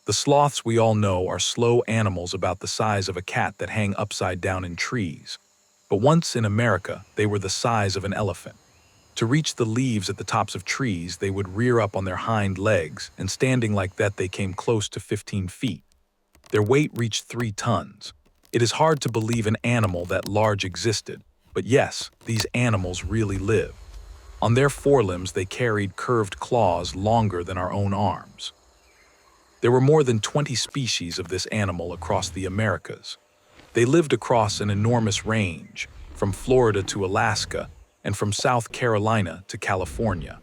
The sloths we all know are slow animals about the size of a cat that hang upside down in trees. But once in America, they were the size of an elephant. To reach the leaves at the tops of trees, they would rear up on their hind legs, and standing like that they came close to 15 feet. Their weight reached 3 tons. It is hard to believe an animal that large existed, but yes, these animals really live. On their forelimbs they carried curved claws longer than our own arms. There were more than 20 species of this animal across the Americas. They lived across an enormous range, from Florida to Alaska, and from South Carolina to California.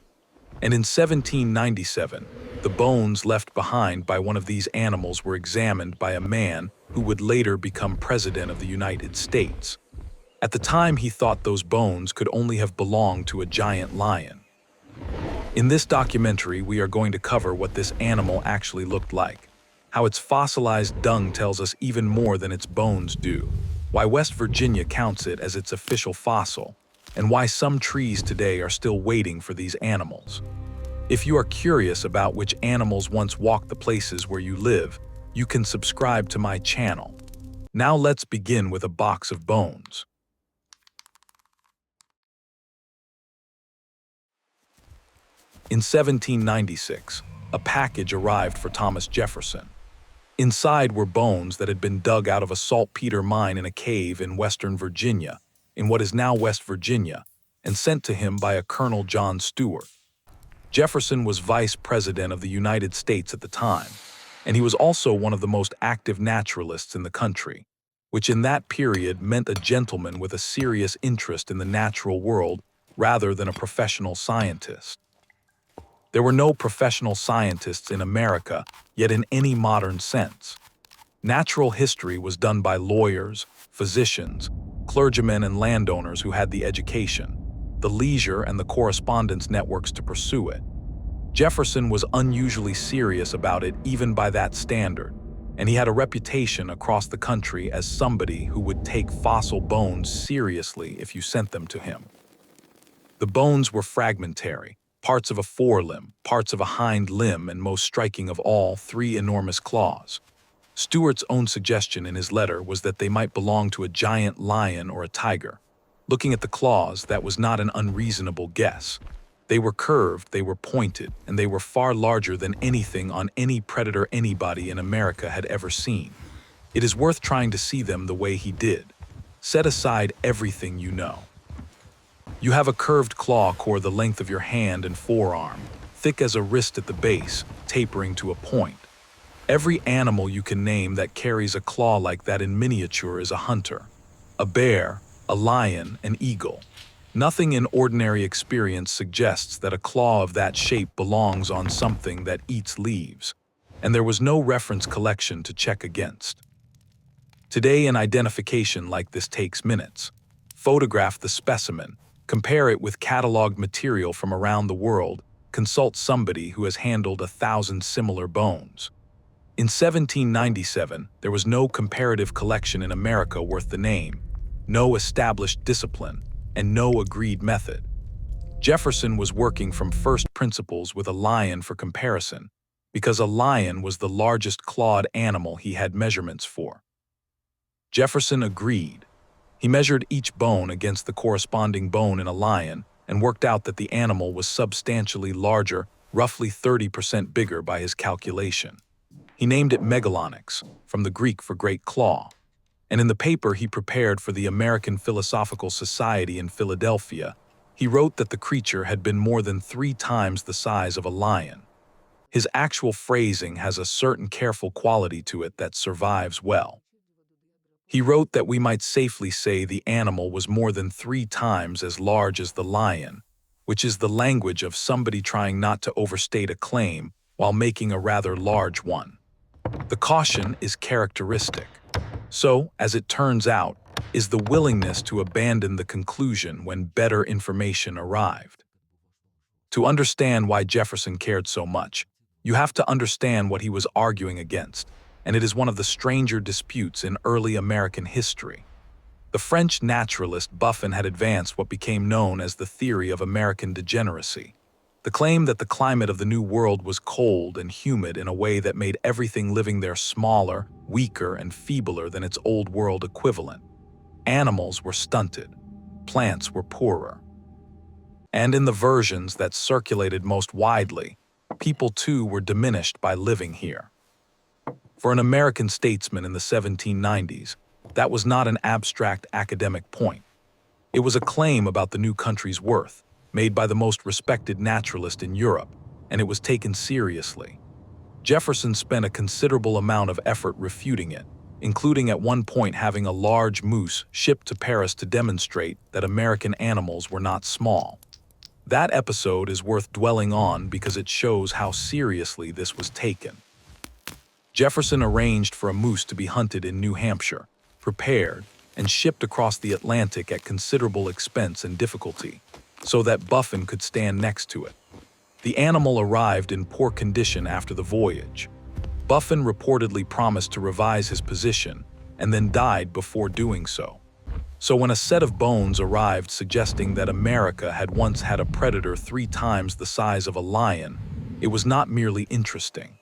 And in 1797, the bones left behind by one of these animals were examined by a man who would later become President of the United States. At the time, he thought those bones could only have belonged to a giant lion. In this documentary, we are going to cover what this animal actually looked like, how its fossilized dung tells us even more than its bones do, why West Virginia counts it as its official fossil, and why some trees today are still waiting for these animals. If you are curious about which animals once walked the places where you live, you can subscribe to my channel. Now let's begin with a box of bones. In 1796, a package arrived for Thomas Jefferson. Inside were bones that had been dug out of a saltpeter mine in a cave in western Virginia, in what is now West Virginia, and sent to him by a Colonel John Stewart. Jefferson was Vice President of the United States at the time, and he was also one of the most active naturalists in the country, which in that period meant a gentleman with a serious interest in the natural world rather than a professional scientist. There were no professional scientists in America, yet in any modern sense. Natural history was done by lawyers, physicians, clergymen and landowners who had the education, the leisure and the correspondence networks to pursue it. Jefferson was unusually serious about it even by that standard, and he had a reputation across the country as somebody who would take fossil bones seriously if you sent them to him. The bones were fragmentary, parts of a forelimb, parts of a hind limb, and most striking of all, 3 enormous claws. Stewart's own suggestion in his letter was that they might belong to a giant lion or a tiger. Looking at the claws, that was not an unreasonable guess. They were curved, they were pointed, and they were far larger than anything on any predator anybody in America had ever seen. It is worth trying to see them the way he did. Set aside everything you know. You have a curved claw core the length of your hand and forearm, thick as a wrist at the base, tapering to a point. Every animal you can name that carries a claw like that in miniature is a hunter. A bear, a lion, an eagle. Nothing in ordinary experience suggests that a claw of that shape belongs on something that eats leaves, and there was no reference collection to check against. Today, an identification like this takes minutes. Photograph the specimen, compare it with cataloged material from around the world, consult somebody who has handled 1,000 similar bones. In 1797, there was no comparative collection in America worth the name, no established discipline, and no agreed method. Jefferson was working from first principles with a lion for comparison, because a lion was the largest clawed animal he had measurements for. Jefferson agreed. He measured each bone against the corresponding bone in a lion and worked out that the animal was substantially larger, roughly 30% bigger by his calculation. He named it Megalonyx, from the Greek for great claw, and in the paper he prepared for the American Philosophical Society in Philadelphia, he wrote that the creature had been more than 3 times the size of a lion. His actual phrasing has a certain careful quality to it that survives well. He wrote that we might safely say the animal was more than 3 times as large as the lion, which is the language of somebody trying not to overstate a claim while making a rather large one. The caution is characteristic. So, as it turns out, is the willingness to abandon the conclusion when better information arrived. To understand why Jefferson cared so much, you have to understand what he was arguing against, and it is one of the stranger disputes in early American history. The French naturalist Buffon had advanced what became known as the theory of American degeneracy. The claim that the climate of the New World was cold and humid in a way that made everything living there smaller, weaker, and feebler than its Old World equivalent. Animals were stunted. Plants were poorer. And in the versions that circulated most widely, people too were diminished by living here. For an American statesman in the 1790s, that was not an abstract academic point. It was a claim about the new country's worth, made by the most respected naturalist in Europe, and it was taken seriously. Jefferson spent a considerable amount of effort refuting it, including at one point having a large moose shipped to Paris to demonstrate that American animals were not small. That episode is worth dwelling on because it shows how seriously this was taken. Jefferson arranged for a moose to be hunted in New Hampshire, prepared, and shipped across the Atlantic at considerable expense and difficulty, so that Buffon could stand next to it. The animal arrived in poor condition after the voyage. Buffon reportedly promised to revise his position and then died before doing so. So when a set of bones arrived suggesting that America had once had a predator 3 times the size of a lion, it was not merely interesting.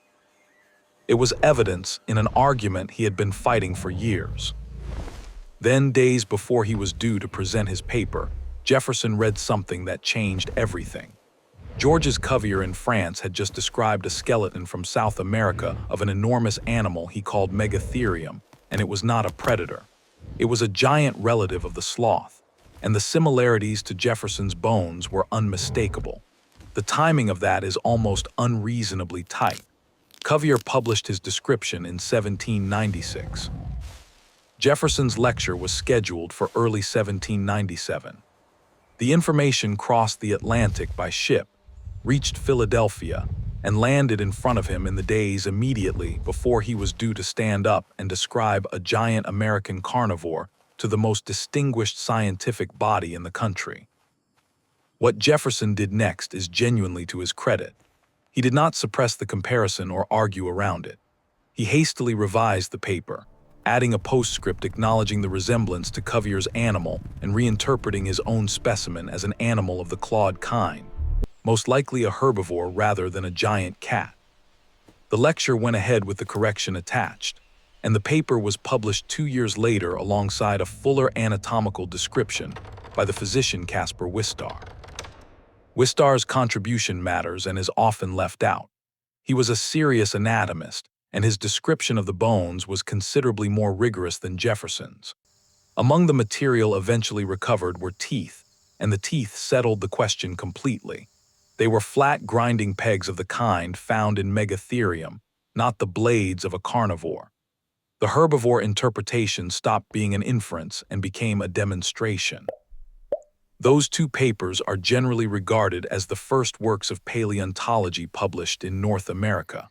It was evidence in an argument he had been fighting for years. Then, days before he was due to present his paper, Jefferson read something that changed everything. Georges Cuvier in France had just described a skeleton from South America of an enormous animal he called Megatherium, and it was not a predator. It was a giant relative of the sloth, and the similarities to Jefferson's bones were unmistakable. The timing of that is almost unreasonably tight. Cuvier published his description in 1796. Jefferson's lecture was scheduled for early 1797. The information crossed the Atlantic by ship, reached Philadelphia, and landed in front of him in the days immediately before he was due to stand up and describe a giant American carnivore to the most distinguished scientific body in the country. What Jefferson did next is genuinely to his credit. He did not suppress the comparison or argue around it. He hastily revised the paper, adding a postscript acknowledging the resemblance to Cuvier's animal and reinterpreting his own specimen as an animal of the clawed kind, most likely a herbivore rather than a giant cat. The lecture went ahead with the correction attached, and the paper was published 2 years later alongside a fuller anatomical description by the physician Caspar Wistar. Wistar's contribution matters and is often left out. He was a serious anatomist, and his description of the bones was considerably more rigorous than Jefferson's. Among the material eventually recovered were teeth, and the teeth settled the question completely. They were flat grinding pegs of the kind found in Megatherium, not the blades of a carnivore. The herbivore interpretation stopped being an inference and became a demonstration. Those 2 papers are generally regarded as the first works of paleontology published in North America.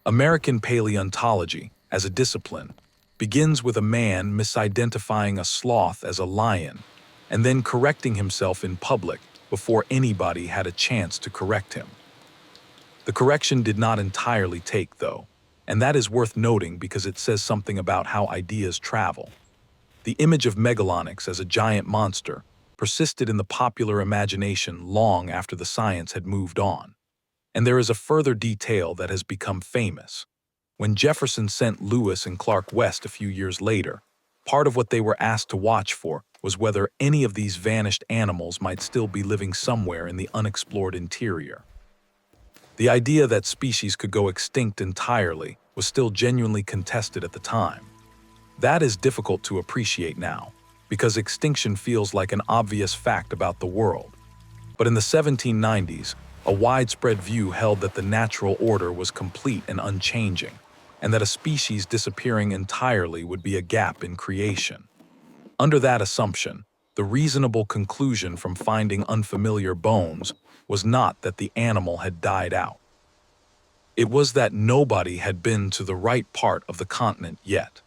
American paleontology, as a discipline, begins with a man misidentifying a sloth as a lion and then correcting himself in public before anybody had a chance to correct him. The correction did not entirely take, though, and that is worth noting because it says something about how ideas travel. The image of Megalonyx as a giant monster persisted in the popular imagination long after the science had moved on. And there is a further detail that has become famous. When Jefferson sent Lewis and Clark west a few years later, part of what they were asked to watch for was whether any of these vanished animals might still be living somewhere in the unexplored interior. The idea that species could go extinct entirely was still genuinely contested at the time. That is difficult to appreciate now, because extinction feels like an obvious fact about the world. But in the 1790s, a widespread view held that the natural order was complete and unchanging, and that a species disappearing entirely would be a gap in creation. Under that assumption, the reasonable conclusion from finding unfamiliar bones was not that the animal had died out. It was that nobody had been to the right part of the continent yet.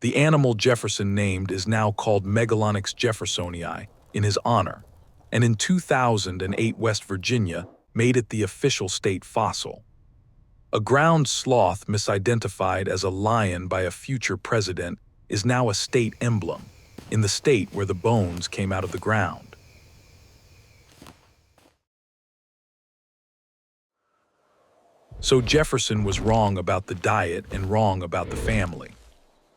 The animal Jefferson named is now called Megalonyx jeffersonii in his honor, and in 2008 West Virginia made it the official state fossil. A ground sloth misidentified as a lion by a future president is now a state emblem, in the state where the bones came out of the ground. So Jefferson was wrong about the diet and wrong about the family.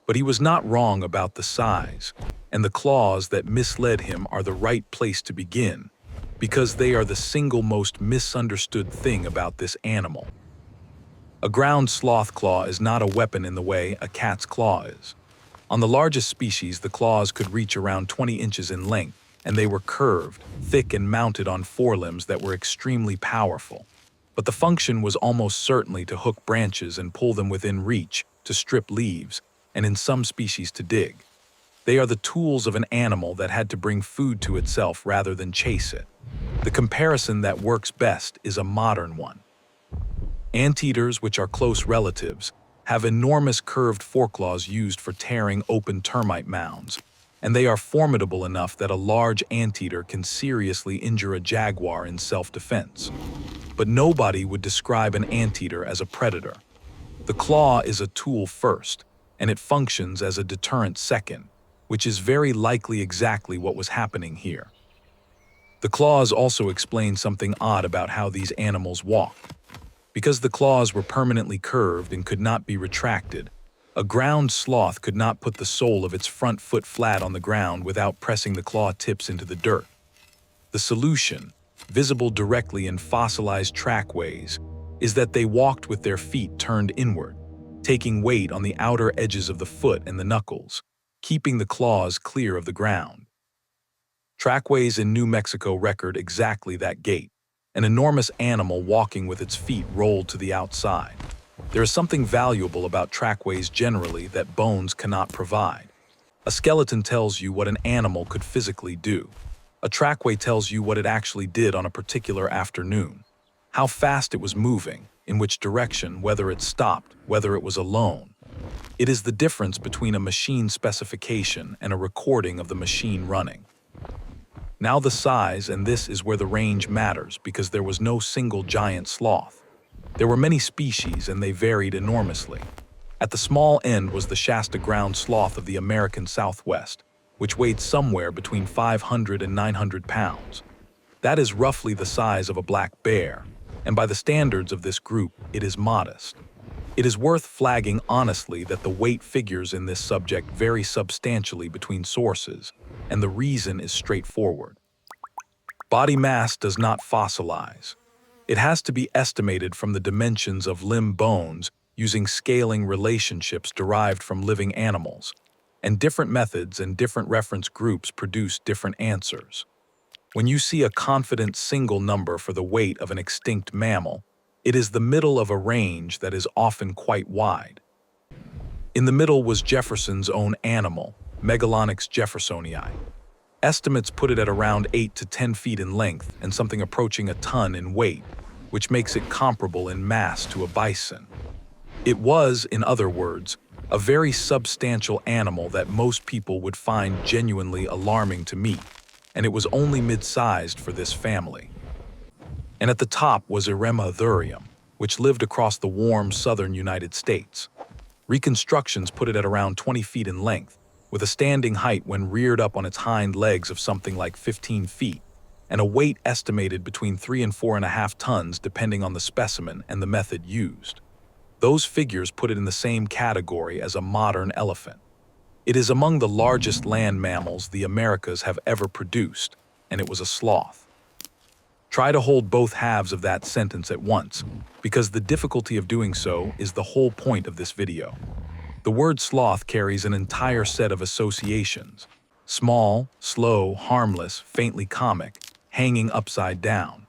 But he was not wrong about the size, and the claws that misled him are the right place to begin, because they are the single most misunderstood thing about this animal. A ground sloth claw is not a weapon in the way a cat's claw is. On the largest species, the claws could reach around 20 inches in length, and they were curved, thick, and mounted on forelimbs that were extremely powerful. But the function was almost certainly to hook branches and pull them within reach, to strip leaves, and in some species to dig. They are the tools of an animal that had to bring food to itself rather than chase it. The comparison that works best is a modern one. Anteaters, which are close relatives, have enormous curved foreclaws used for tearing open termite mounds, and they are formidable enough that a large anteater can seriously injure a jaguar in self-defense. But nobody would describe an anteater as a predator. The claw is a tool first, and it functions as a deterrent second, which is very likely exactly what was happening here. The claws also explain something odd about how these animals walked. Because the claws were permanently curved and could not be retracted, a ground sloth could not put the sole of its front foot flat on the ground without pressing the claw tips into the dirt. The solution, visible directly in fossilized trackways, is that they walked with their feet turned inward, taking weight on the outer edges of the foot and the knuckles, keeping the claws clear of the ground. Trackways in New Mexico record exactly that gait, an enormous animal walking with its feet rolled to the outside. There is something valuable about trackways generally that bones cannot provide. A skeleton tells you what an animal could physically do. A trackway tells you what it actually did on a particular afternoon, how fast it was moving, in which direction, whether it stopped, whether it was alone. It is the difference between a machine specification and a recording of the machine running. Now the size, and this is where the range matters because there was no single giant sloth. There were many species and they varied enormously. At the small end was the Shasta ground sloth of the American Southwest, which weighed somewhere between 500 and 900 pounds. That is roughly the size of a black bear, and by the standards of this group, it is modest. It is worth flagging honestly that the weight figures in this subject vary substantially between sources, and the reason is straightforward. Body mass does not fossilize. It has to be estimated from the dimensions of limb bones using scaling relationships derived from living animals, and different methods and different reference groups produce different answers. When you see a confident single number for the weight of an extinct mammal, it is the middle of a range that is often quite wide. In the middle was Jefferson's own animal, Megalonyx jeffersonii. Estimates put it at around 8 to 10 feet in length and something approaching a ton in weight, which makes it comparable in mass to a bison. It was, in other words, a very substantial animal that most people would find genuinely alarming to meet, and it was only mid-sized for this family. And at the top was Irema thurium, which lived across the warm southern United States. Reconstructions put it at around 20 feet in length, with a standing height when reared up on its hind legs of something like 15 feet, and a weight estimated between 3 and 4.5 tons depending on the specimen and the method used. Those figures put it in the same category as a modern elephant. It is among the largest land mammals the Americas have ever produced, and it was a sloth. Try to hold both halves of that sentence at once, because the difficulty of doing so is the whole point of this video. The word sloth carries an entire set of associations: small, slow, harmless, faintly comic, hanging upside down.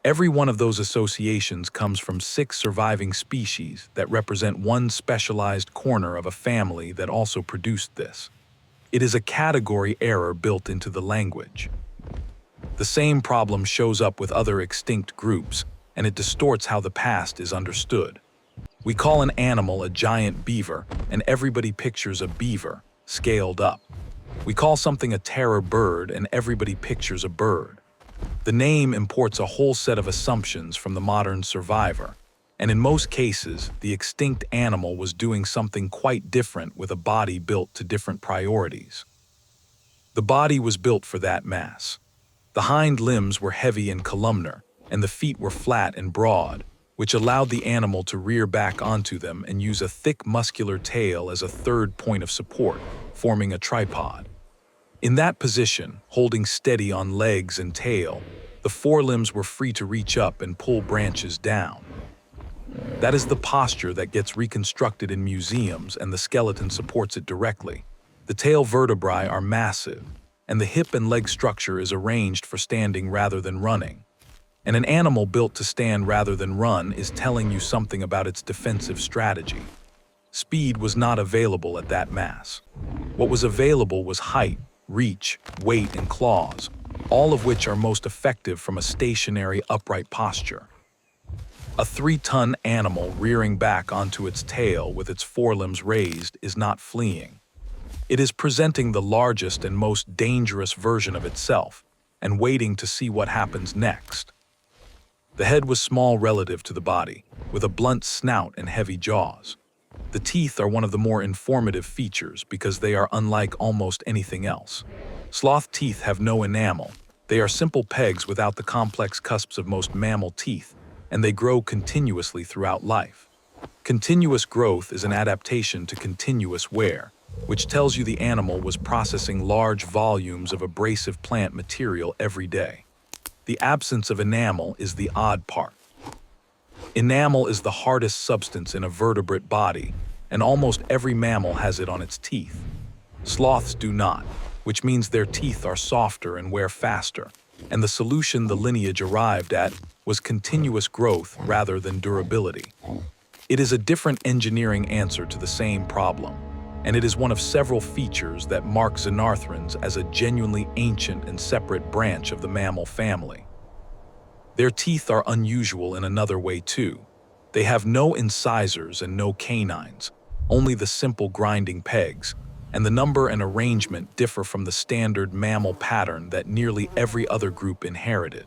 Every one of those associations comes from 6 surviving species that represent one specialized corner of a family that also produced this. It is a category error built into the language. The same problem shows up with other extinct groups, and it distorts how the past is understood. We call an animal a giant beaver, and everybody pictures a beaver, scaled up. We call something a terror bird, and everybody pictures a bird. The name imports a whole set of assumptions from the modern survivor, and in most cases, the extinct animal was doing something quite different with a body built to different priorities. The body was built for that mass. The hind limbs were heavy and columnar, and the feet were flat and broad, which allowed the animal to rear back onto them and use a thick muscular tail as a third point of support, forming a tripod. In that position, holding steady on legs and tail, the forelimbs were free to reach up and pull branches down. That is the posture that gets reconstructed in museums, and the skeleton supports it directly. The tail vertebrae are massive, and the hip and leg structure is arranged for standing rather than running. And an animal built to stand rather than run is telling you something about its defensive strategy. Speed was not available at that mass. What was available was height, reach, weight, and claws, all of which are most effective from a stationary, upright posture. A 3-ton animal rearing back onto its tail with its forelimbs raised is not fleeing. It is presenting the largest and most dangerous version of itself and waiting to see what happens next. The head was small relative to the body, with a blunt snout and heavy jaws. The teeth are one of the more informative features because they are unlike almost anything else. Sloth teeth have no enamel. They are simple pegs without the complex cusps of most mammal teeth, and they grow continuously throughout life. Continuous growth is an adaptation to continuous wear, which tells you the animal was processing large volumes of abrasive plant material every day. The absence of enamel is the odd part. Enamel is the hardest substance in a vertebrate body, and almost every mammal has it on its teeth. Sloths do not, which means their teeth are softer and wear faster, and the solution the lineage arrived at was continuous growth rather than durability. It is a different engineering answer to the same problem, and it is one of several features that mark Xenarthrans as a genuinely ancient and separate branch of the mammal family. Their teeth are unusual in another way too. They have no incisors and no canines, only the simple grinding pegs, and the number and arrangement differ from the standard mammal pattern that nearly every other group inherited.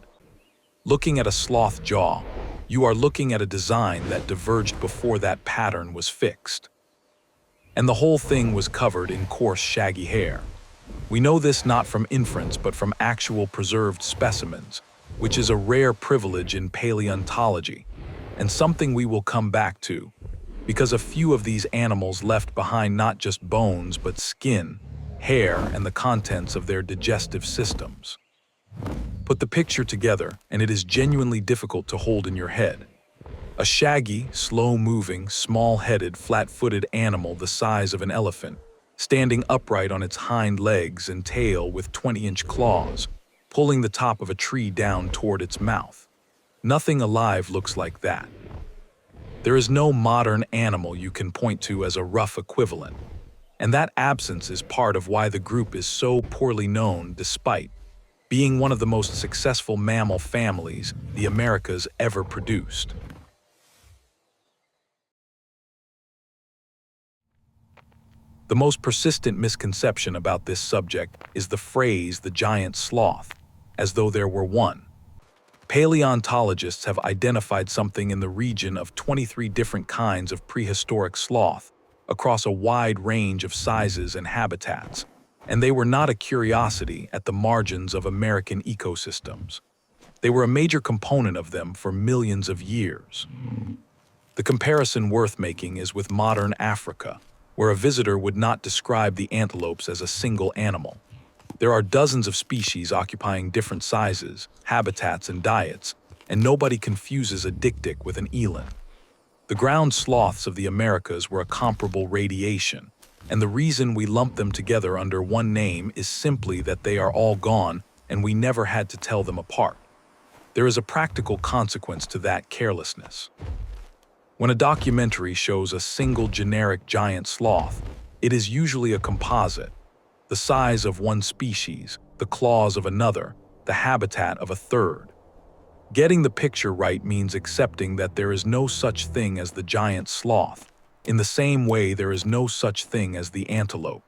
Looking at a sloth jaw, you are looking at a design that diverged before that pattern was fixed. And the whole thing was covered in coarse, shaggy hair. We know this not from inference but from actual preserved specimens, which is a rare privilege in paleontology, and something we will come back to, because a few of these animals left behind not just bones but skin, hair, and the contents of their digestive systems. Put the picture together, and it is genuinely difficult to hold in your head. A shaggy, slow-moving, small-headed, flat-footed animal the size of an elephant, standing upright on its hind legs and tail with 20-inch claws, pulling the top of a tree down toward its mouth. Nothing alive looks like that. There is no modern animal you can point to as a rough equivalent, and that absence is part of why the group is so poorly known despite being one of the most successful mammal families the Americas ever produced. The most persistent misconception about this subject is the phrase "the giant sloth," as though there were one. Paleontologists have identified something in the region of 23 different kinds of prehistoric sloth across a wide range of sizes and habitats, and they were not a curiosity at the margins of American ecosystems. They were a major component of them for millions of years. The comparison worth making is with modern Africa, where a visitor would not describe the antelopes as a single animal. There are dozens of species occupying different sizes, habitats, and diets, and nobody confuses a dik-dik with an eland. The ground sloths of the Americas were a comparable radiation, and the reason we lump them together under one name is simply that they are all gone and we never had to tell them apart. There is a practical consequence to that carelessness. When a documentary shows a single generic giant sloth, it is usually a composite, the size of one species, the claws of another, the habitat of a third. Getting the picture right means accepting that there is no such thing as the giant sloth, in the same way there is no such thing as the antelope.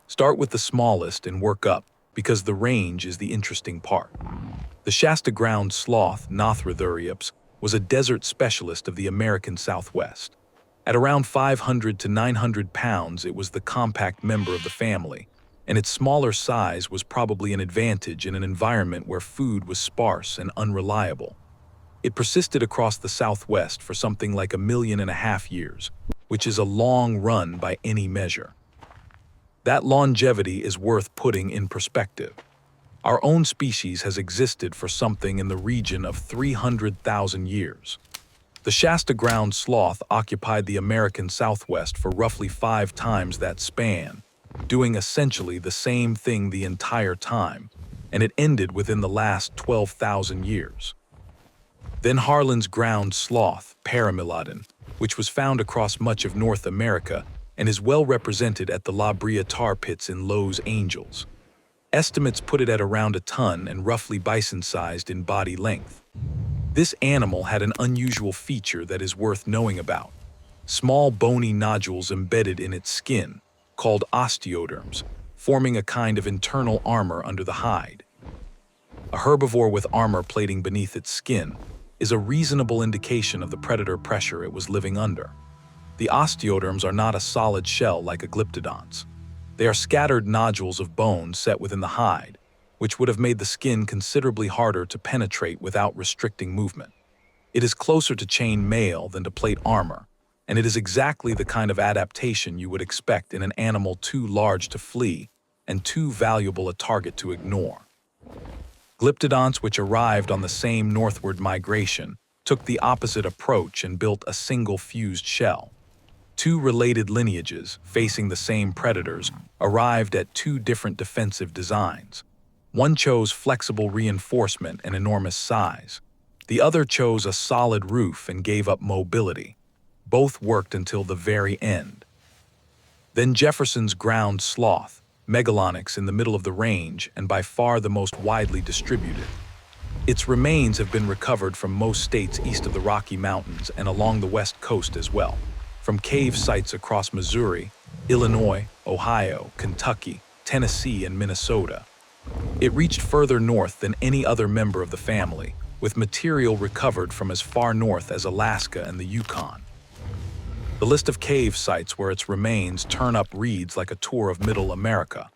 Start with the smallest and work up, because the range is the interesting part. The Shasta ground sloth, Nothrotheriops, was a desert specialist of the American Southwest. At around 500 to 900 pounds, it was the compact member of the family, and its smaller size was probably an advantage in an environment where food was sparse and unreliable. It persisted across the Southwest for something like 1.5 million years, which is a long run by any measure. That longevity is worth putting in perspective. Our own species has existed for something in the region of 300,000 years. The Shasta ground sloth occupied the American Southwest for roughly 5 times that span, doing essentially the same thing the entire time, and it ended within the last 12,000 years. Then Harlan's ground sloth, Paramylodon, which was found across much of North America and is well represented at the La Brea tar pits in Los Angeles. Estimates put it at around a ton and roughly bison-sized in body length. This animal had an unusual feature that is worth knowing about: small bony nodules embedded in its skin, called osteoderms, forming a kind of internal armor under the hide. A herbivore with armor plating beneath its skin is a reasonable indication of the predator pressure it was living under. The osteoderms are not a solid shell like a glyptodonts. They are scattered nodules of bone set within the hide, which would have made the skin considerably harder to penetrate without restricting movement. It is closer to chain mail than to plate armor, and it is exactly the kind of adaptation you would expect in an animal too large to flee and too valuable a target to ignore. Glyptodonts, which arrived on the same northward migration, took the opposite approach and built a single fused shell. Two related lineages, facing the same predators, arrived at two different defensive designs. One chose flexible reinforcement and enormous size. The other chose a solid roof and gave up mobility. Both worked until the very end. Then Jefferson's ground sloth, Megalonyx, in the middle of the range and by far the most widely distributed. Its remains have been recovered from most states east of the Rocky Mountains and along the West Coast as well, from cave sites across Missouri, Illinois, Ohio, Kentucky, Tennessee, and Minnesota. It reached further north than any other member of the family, with material recovered from as far north as Alaska and the Yukon. The list of cave sites where its remains turn up reads like a tour of Middle America.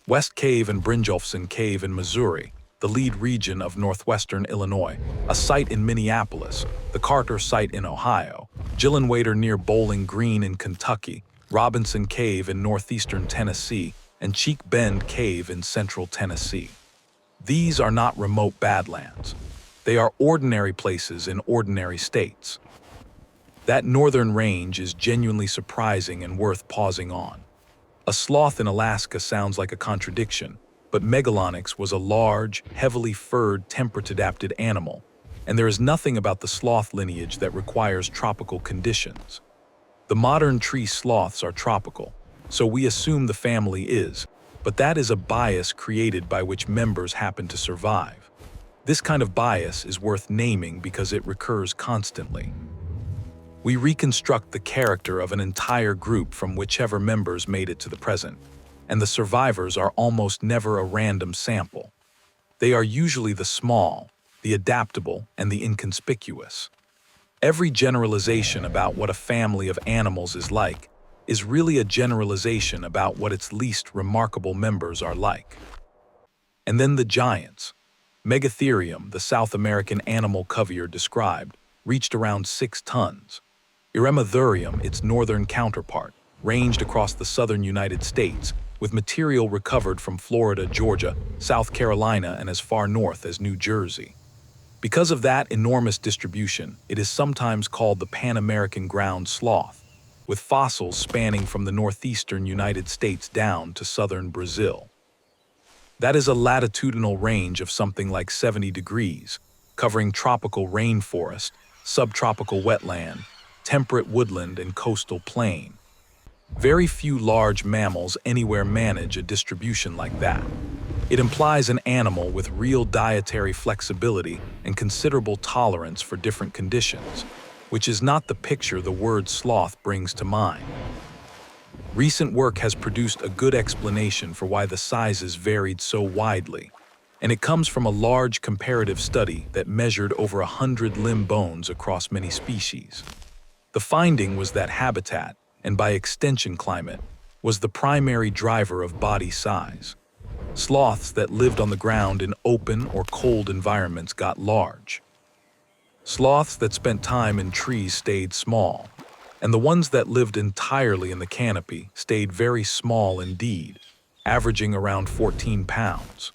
West Cave and Brynjolfsson Cave in Missouri, the lead region of northwestern Illinois, a site in Minneapolis, the Carter site in Ohio, Gillenwater near Bowling Green in Kentucky, Robinson Cave in northeastern Tennessee, and Cheek Bend Cave in central Tennessee. These are not remote badlands. They are ordinary places in ordinary states. That northern range is genuinely surprising and worth pausing on. A sloth in Alaska sounds like a contradiction, but Megalonyx was a large, heavily furred, temperate-adapted animal, and there is nothing about the sloth lineage that requires tropical conditions. The modern tree sloths are tropical, so we assume the family is, but that is a bias created by which members happen to survive. This kind of bias is worth naming because it recurs constantly. We reconstruct the character of an entire group from whichever members made it to the present, and the survivors are almost never a random sample. They are usually the small, the adaptable, and the inconspicuous. Every generalization about what a family of animals is like is really a generalization about what its least remarkable members are like. And then the giants. Megatherium, the South American animal Cuvier described, reached around 6 tons. Erematherium, its northern counterpart, ranged across the southern United States, with material recovered from Florida, Georgia, South Carolina, and as far north as New Jersey. Because of that enormous distribution, it is sometimes called the Pan-American ground sloth, with fossils spanning from the northeastern United States down to southern Brazil. That is a latitudinal range of something like 70 degrees, covering tropical rainforest, subtropical wetland, temperate woodland, and coastal plain. Very few large mammals anywhere manage a distribution like that. It implies an animal with real dietary flexibility and considerable tolerance for different conditions, which is not the picture the word sloth brings to mind. Recent work has produced a good explanation for why the sizes varied so widely, and it comes from a large comparative study that measured over 100 limb bones across many species. The finding was that habitat, and by extension climate, was the primary driver of body size. Sloths that lived on the ground in open or cold environments got large. Sloths that spent time in trees stayed small, and the ones that lived entirely in the canopy stayed very small indeed, averaging around 14 pounds.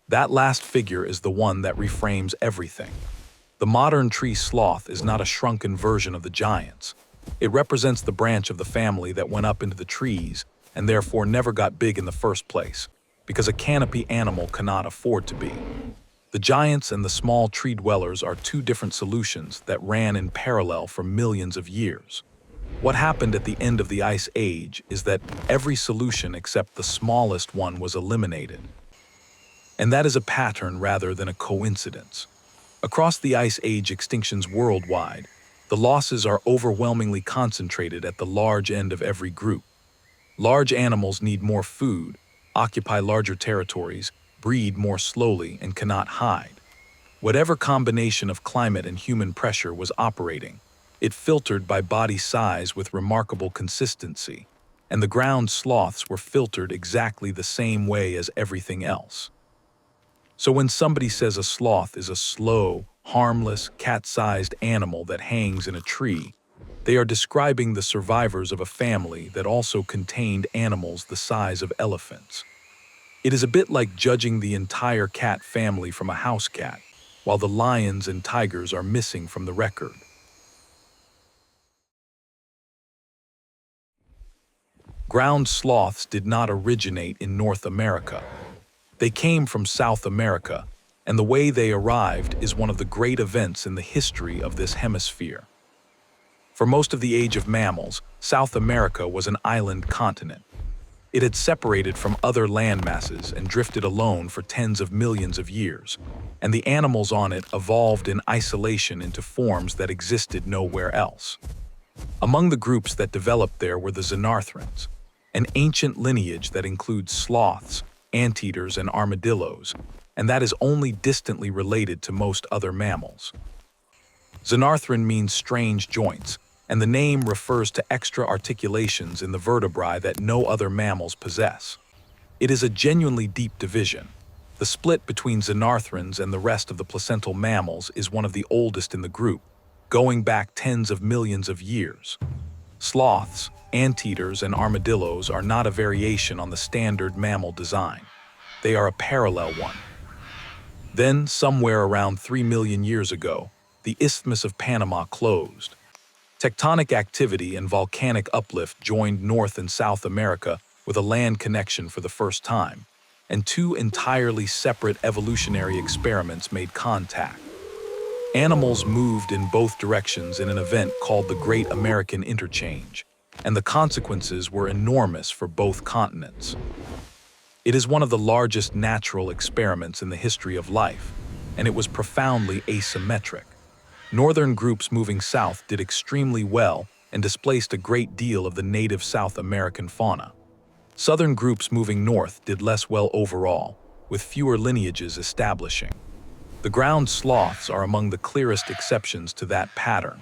That last figure is the one that reframes everything. The modern tree sloth is not a shrunken version of the giants. It represents the branch of the family that went up into the trees and therefore never got big in the first place, because a canopy animal cannot afford to be. The giants and the small tree dwellers are two different solutions that ran in parallel for millions of years. What happened at the end of the Ice Age is that every solution except the smallest one was eliminated. And that is a pattern rather than a coincidence. Across the Ice Age extinctions worldwide, the losses are overwhelmingly concentrated at the large end of every group. Large animals need more food, occupy larger territories, breed more slowly, and cannot hide. Whatever combination of climate and human pressure was operating, it filtered by body size with remarkable consistency, and the ground sloths were filtered exactly the same way as everything else. So when somebody says a sloth is a slow, harmless, cat-sized animal that hangs in a tree, they are describing the survivors of a family that also contained animals the size of elephants. It is a bit like judging the entire cat family from a house cat, while the lions and tigers are missing from the record. Ground sloths did not originate in North America. They came from South America, and the way they arrived is one of the great events in the history of this hemisphere. For most of the age of mammals, South America was an island continent. It had separated from other land masses and drifted alone for tens of millions of years, and the animals on it evolved in isolation into forms that existed nowhere else. Among the groups that developed there were the Xenarthrans, an ancient lineage that includes sloths, anteaters, and armadillos, and that is only distantly related to most other mammals. Xenarthran means strange joints, and the name refers to extra articulations in the vertebrae that no other mammals possess. It is a genuinely deep division. The split between Xenarthrans and the rest of the placental mammals is one of the oldest in the group, going back tens of millions of years. Sloths, anteaters, and armadillos are not a variation on the standard mammal design. They are a parallel one. Then, somewhere around 3 million years ago, the Isthmus of Panama closed. Tectonic activity and volcanic uplift joined North and South America with a land connection for the first time, and two entirely separate evolutionary experiments made contact. Animals moved in both directions in an event called the Great American Interchange, and the consequences were enormous for both continents. It is one of the largest natural experiments in the history of life, and it was profoundly asymmetric. Northern groups moving south did extremely well and displaced a great deal of the native South American fauna. Southern groups moving north did less well overall, with fewer lineages establishing. The ground sloths are among the clearest exceptions to that pattern,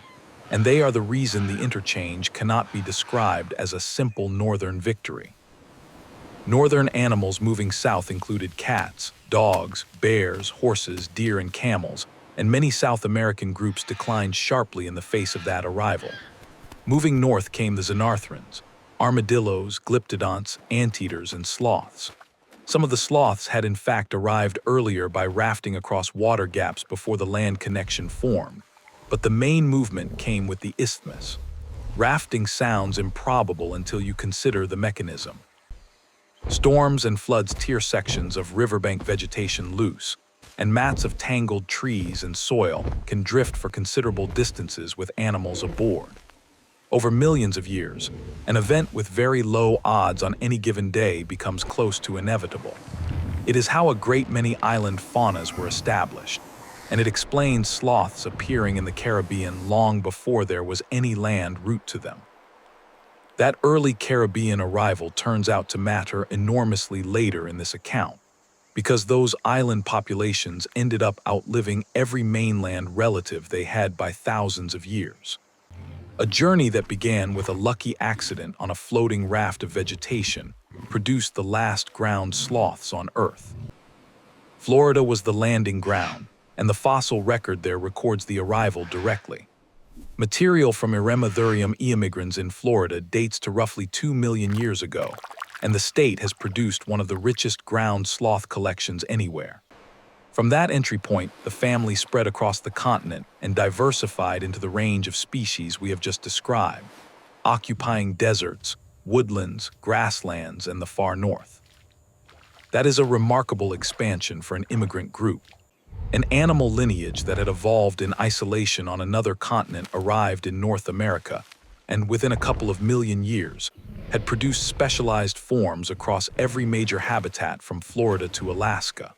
and they are the reason the interchange cannot be described as a simple northern victory. Northern animals moving south included cats, dogs, bears, horses, deer, and camels, and many South American groups declined sharply in the face of that arrival. Moving north came the Xenarthrans, armadillos, glyptodonts, anteaters, and sloths. Some of the sloths had in fact arrived earlier by rafting across water gaps before the land connection formed, but the main movement came with the isthmus. Rafting sounds improbable until you consider the mechanism. Storms and floods tear sections of riverbank vegetation loose, and mats of tangled trees and soil can drift for considerable distances with animals aboard. Over millions of years, an event with very low odds on any given day becomes close to inevitable. It is how a great many island faunas were established, and it explains sloths appearing in the Caribbean long before there was any land route to them. That early Caribbean arrival turns out to matter enormously later in this account, because those island populations ended up outliving every mainland relative they had by thousands of years. A journey that began with a lucky accident on a floating raft of vegetation produced the last ground sloths on Earth. Florida was the landing ground, and the fossil record there records the arrival directly. Material from Eremathurium eimigrans in Florida dates to roughly 2 million years ago, and the state has produced one of the richest ground sloth collections anywhere. From that entry point, the family spread across the continent and diversified into the range of species we have just described, occupying deserts, woodlands, grasslands, and the far north. That is a remarkable expansion for an immigrant group. An animal lineage that had evolved in isolation on another continent arrived in North America, and within a couple of million years, had produced specialized forms across every major habitat from Florida to Alaska.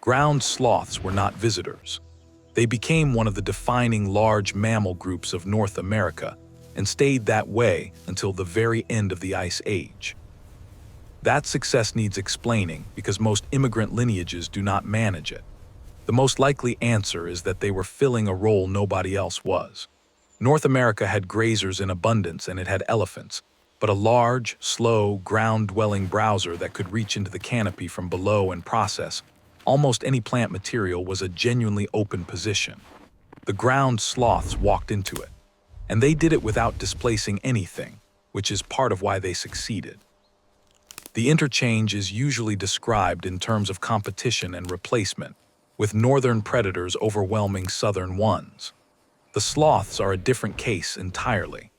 Ground sloths were not visitors. They became one of the defining large mammal groups of North America and stayed that way until the very end of the Ice Age. That success needs explaining because most immigrant lineages do not manage it. The most likely answer is that they were filling a role nobody else was. North America had grazers in abundance and it had elephants, but a large, slow, ground-dwelling browser that could reach into the canopy from below and process almost any plant material was a genuinely open position. The ground sloths walked into it, and they did it without displacing anything, which is part of why they succeeded. The interchange is usually described in terms of competition and replacement, with northern predators overwhelming southern ones. The sloths are a different case entirely.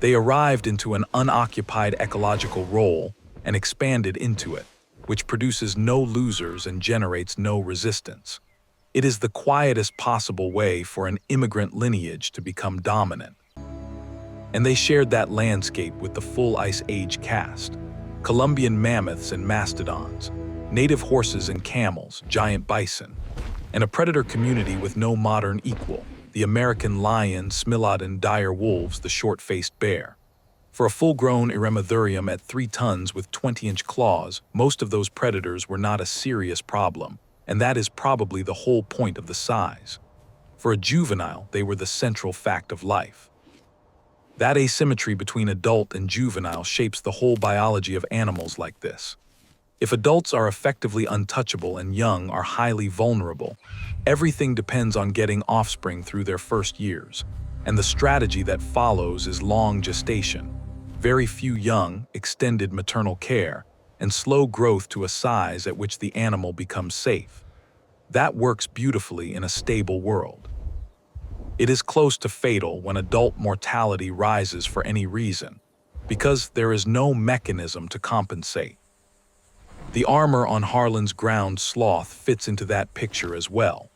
They arrived into an unoccupied ecological role and expanded into it, which produces no losers and generates no resistance. It is the quietest possible way for an immigrant lineage to become dominant. And they shared that landscape with the full Ice Age cast: Columbian mammoths and mastodons, native horses and camels, giant bison, and a predator community with no modern equal, the American lion, Smilodon dire wolves, the short-faced bear. For a full-grown Eremathurium at 3 tons with 20-inch claws, most of those predators were not a serious problem, and that is probably the whole point of the size. For a juvenile, they were the central fact of life. That asymmetry between adult and juvenile shapes the whole biology of animals like this. If adults are effectively untouchable and young are highly vulnerable, everything depends on getting offspring through their first years, and the strategy that follows is long gestation, very few young, extended maternal care, and slow growth to a size at which the animal becomes safe. That works beautifully in a stable world. It is close to fatal when adult mortality rises for any reason, because there is no mechanism to compensate. The armor on Harlan's ground sloth fits into that picture as well.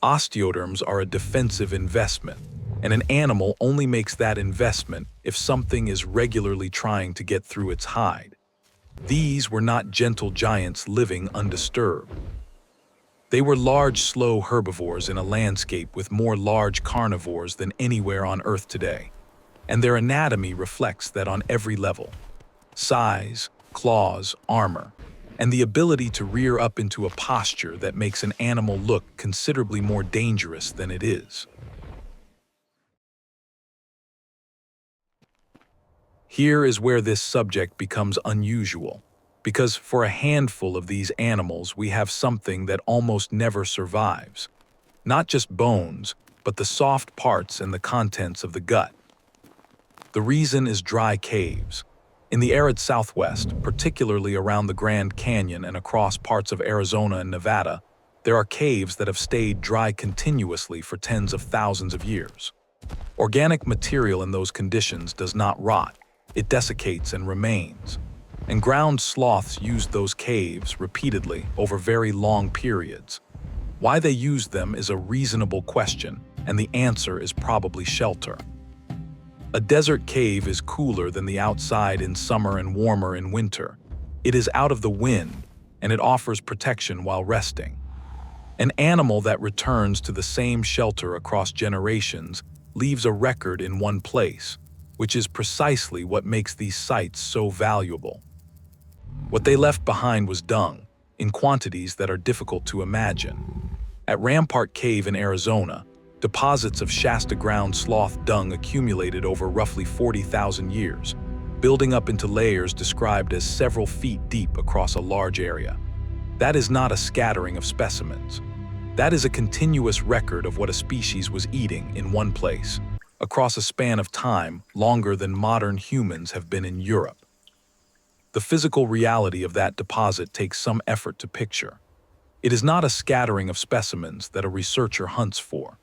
Osteoderms are a defensive investment, and an animal only makes that investment if something is regularly trying to get through its hide. These were not gentle giants living undisturbed. They were large, slow herbivores in a landscape with more large carnivores than anywhere on Earth today, and their anatomy reflects that on every level. Size, claws, armor, and the ability to rear up into a posture that makes an animal look considerably more dangerous than it is. Here is where this subject becomes unusual, because for a handful of these animals we have something that almost never survives. Not just bones, but the soft parts and the contents of the gut. The reason is dry caves. In the arid Southwest, particularly around the Grand Canyon and across parts of Arizona and Nevada, there are caves that have stayed dry continuously for tens of thousands of years. Organic material in those conditions does not rot. It desiccates and remains. And ground sloths used those caves repeatedly over very long periods. Why they used them is a reasonable question, and the answer is probably shelter. A desert cave is cooler than the outside in summer and warmer in winter. It is out of the wind, and it offers protection while resting. An animal that returns to the same shelter across generations leaves a record in one place, which is precisely what makes these sites so valuable. What they left behind was dung, in quantities that are difficult to imagine. At Rampart Cave in Arizona, deposits of Shasta ground sloth dung accumulated over roughly 40,000 years, building up into layers described as several feet deep across a large area. That is not a scattering of specimens. That is a continuous record of what a species was eating in one place, across a span of time longer than modern humans have been in Europe. The physical reality of that deposit takes some effort to picture. It is not a scattering of specimens that a researcher hunts for.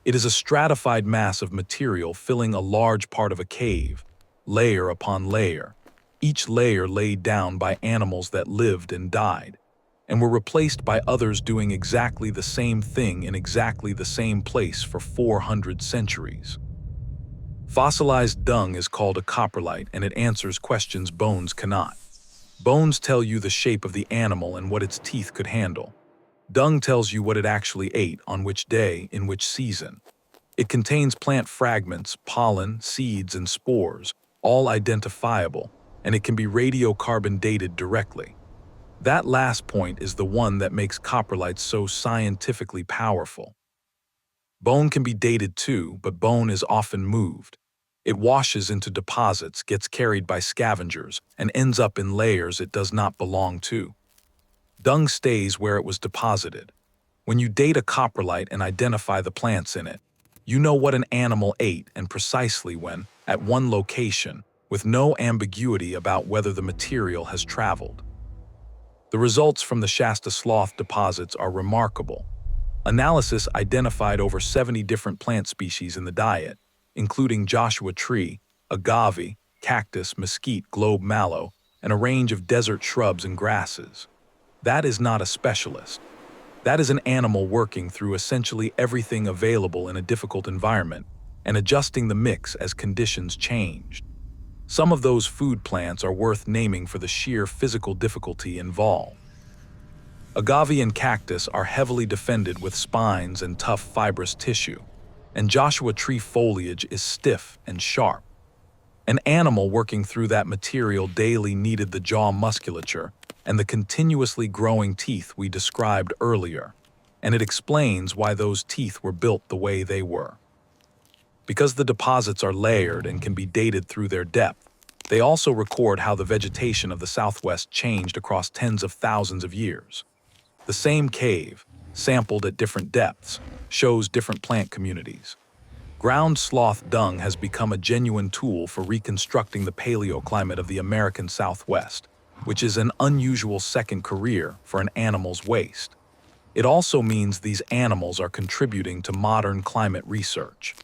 It is a stratified mass of material filling a large part of a cave, layer upon layer, each layer laid down by animals that lived and died, and were replaced by others doing exactly the same thing in exactly the same place for 400 centuries. Fossilized dung is called a coprolite, and it answers questions bones cannot. Bones tell you the shape of the animal and what its teeth could handle. Dung tells you what it actually ate, on which day, in which season. It contains plant fragments, pollen, seeds, and spores, all identifiable, and it can be radiocarbon dated directly. That last point is the one that makes coprolites so scientifically powerful. Bone can be dated too, but bone is often moved. It washes into deposits, gets carried by scavengers, and ends up in layers it does not belong to. Dung stays where it was deposited. When you date a coprolite and identify the plants in it, you know what an animal ate and precisely when, at one location, with no ambiguity about whether the material has traveled. The results from the Shasta sloth deposits are remarkable. Analysis identified over 70 different plant species in the diet, including Joshua tree, agave, cactus, mesquite, globe mallow, and a range of desert shrubs and grasses. That is not a specialist. That is an animal working through essentially everything available in a difficult environment and adjusting the mix as conditions changed. Some of those food plants are worth naming for the sheer physical difficulty involved. Agave and cactus are heavily defended with spines and tough fibrous tissue, and Joshua tree foliage is stiff and sharp. An animal working through that material daily needed the jaw musculature and the continuously growing teeth we described earlier, and it explains why those teeth were built the way they were. Because the deposits are layered and can be dated through their depth, they also record how the vegetation of the Southwest changed across tens of thousands of years. The same cave, sampled at different depths, shows different plant communities. Ground sloth dung has become a genuine tool for reconstructing the paleoclimate of the American Southwest, which is an unusual second career for an animal's waste. It also means these animals are contributing to modern climate research.